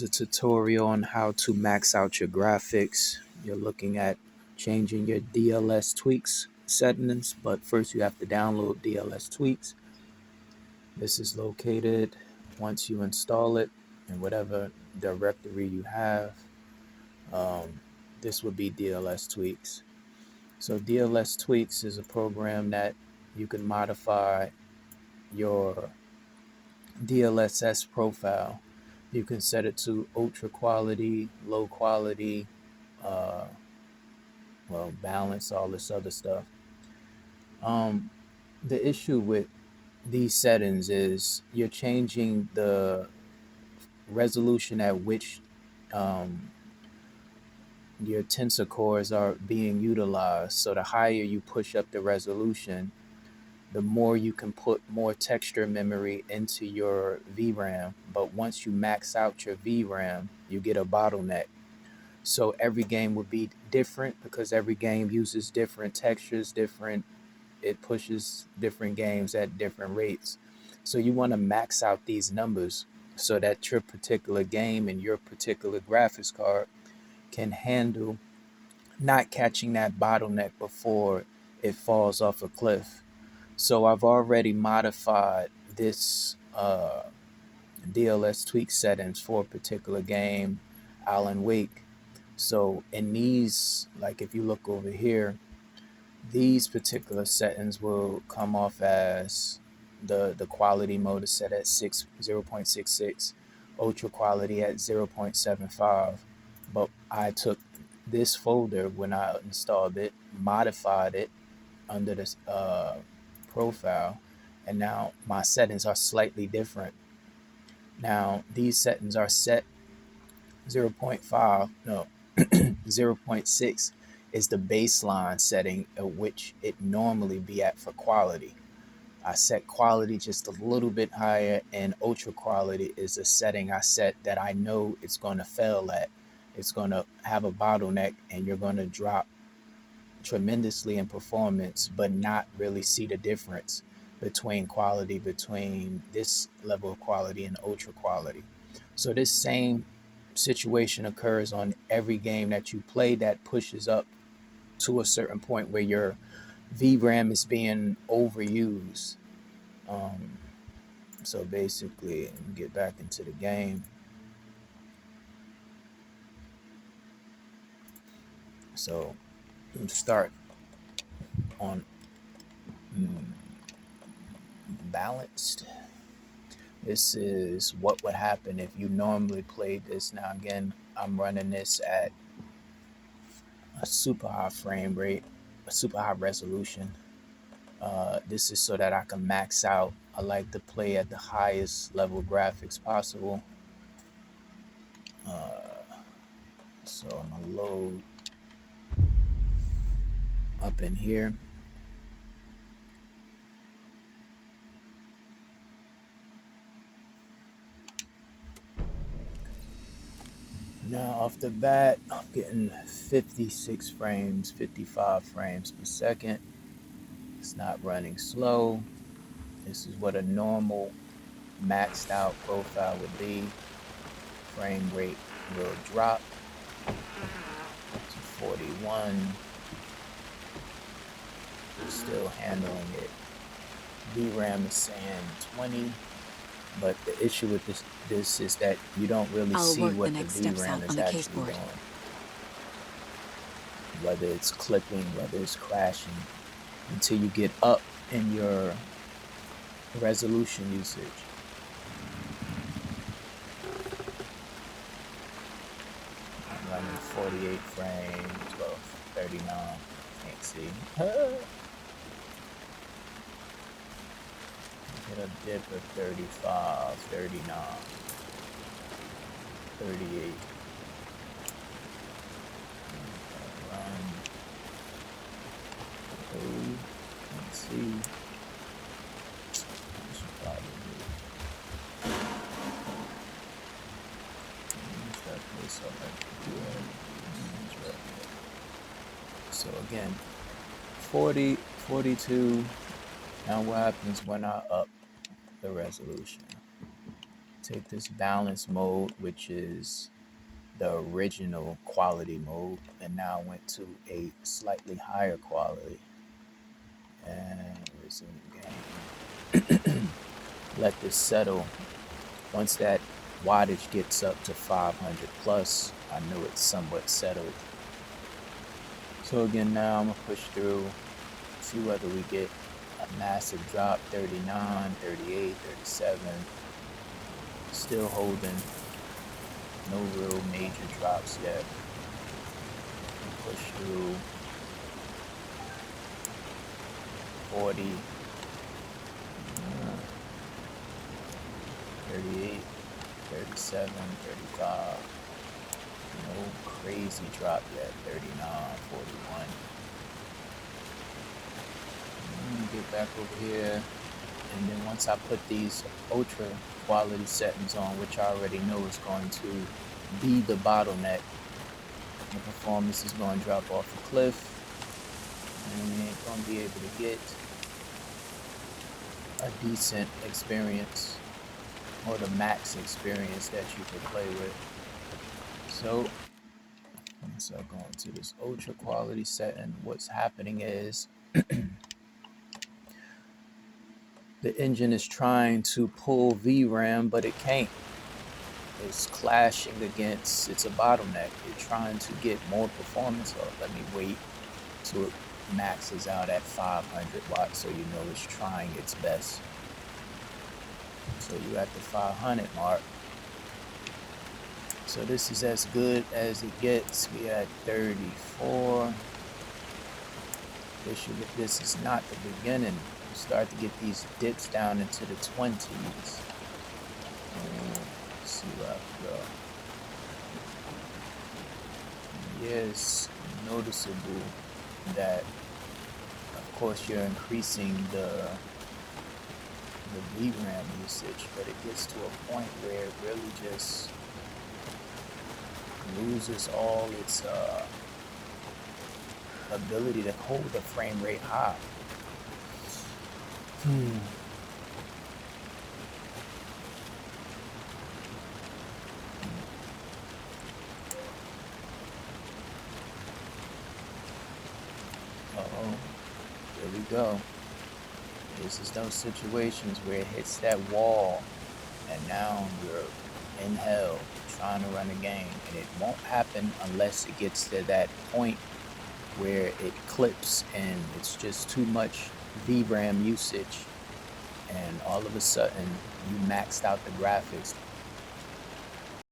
A tutorial on how to max out your graphics. You're looking at changing your DLS tweaks settings, but first you have to download DLS tweaks. This is located once you install it in whatever directory you have. Um, this would be DLS tweaks. So DLS tweaks is a program that you can modify your DLSS profile. You can set it to ultra quality, low quality, uh, balance, all this other stuff. Um, the issue with these settings is you're changing the resolution at which um, your tensor cores are being utilized. So the higher you push up the resolution, the more you can put more texture memory into your VRAM. But once you max out your VRAM, you get a bottleneck. So every game would be different because every game uses different textures, it pushes different games at different rates. So you want to max out these numbers so that your particular game and your particular graphics card can handle not catching that bottleneck before it falls off a cliff. So I've already modified this DLS tweak settings for a particular game, Alan Wake. So in these, like if you look over here, these particular settings will come off as the quality mode is set at 0.66, ultra quality at 0.75. But I took this folder when I installed it, modified it under this profile, and now my settings are slightly different. Now these settings are set 0.5, no, 0.6 is the baseline setting at which it normally be at for quality. I set quality just a little bit higher, and ultra quality is a setting I set that I know it's going to fail at. It's going to have a bottleneck and you're going to drop tremendously in performance, but not really see the difference between this level of quality and ultra quality. So this same situation occurs on every game that you play that pushes up to a certain point where your VRAM is being overused. Um, so basically, get back into the game. So start on balanced. This is what would happen if you normally played this. Now again, I'm running this at a super high frame rate, a super high resolution. This is so that I can max out. I like to play at the highest level graphics possible. So I'm gonna load up in here. Now off the bat, I'm getting 56 frames, 55 frames per second. It's not running slow. This is what a normal maxed out profile would be. Frame rate will drop to 41. Still handling it. VRAM is saying 20, but the issue with this is that you don't really see what the VRAM is actually doing. Whether it's clipping, whether it's crashing, until you get up in your resolution usage. I'm running 48 frames, well, 39, can't see. Hit a dip of 35, 39, 38. Run. Oh, can't see. I should probably do. That place up at so again, 40, 42. Now what happens when I up the resolution take this balance mode, which is the original quality mode, and now went to a slightly higher quality. And resume game. Let this settle. Once that wattage gets up to 500 plus, I know it's somewhat settled. So again, now I'm gonna push through, see whether we get a massive drop. 39, 38, 37, still holding. No real major drops yet. Push through 40, 38, 37, 35. No crazy drop yet. 39, 41. Get back over here. And then once I put these ultra quality settings on, which I already know is going to be the bottleneck, the performance is going to drop off a cliff, and we ain't going to be able to get a decent experience or the max experience that you could play with. So once I go into this ultra quality setting, what's happening is the engine is trying to pull VRAM, but it can't. It's clashing against, it's a bottleneck. It's trying to get more performance. Oh, let me wait till it maxes out at 500 watts so you know it's trying its best. So you're at the 500 mark. So this is as good as it gets. We at 34. This is not the beginning. You start to get these dips down into the 20s. Let's see where I can go. Yes, noticeable that, of course, you're increasing the VRAM usage, but it gets to a point where it really just loses all its ability to hold the frame rate high. Here we go. This is those situations where it hits that wall and now you're in hell trying to run a game, and it won't happen unless it gets to that point where it clips and it's just too much VRAM usage, and all of a sudden you maxed out the graphics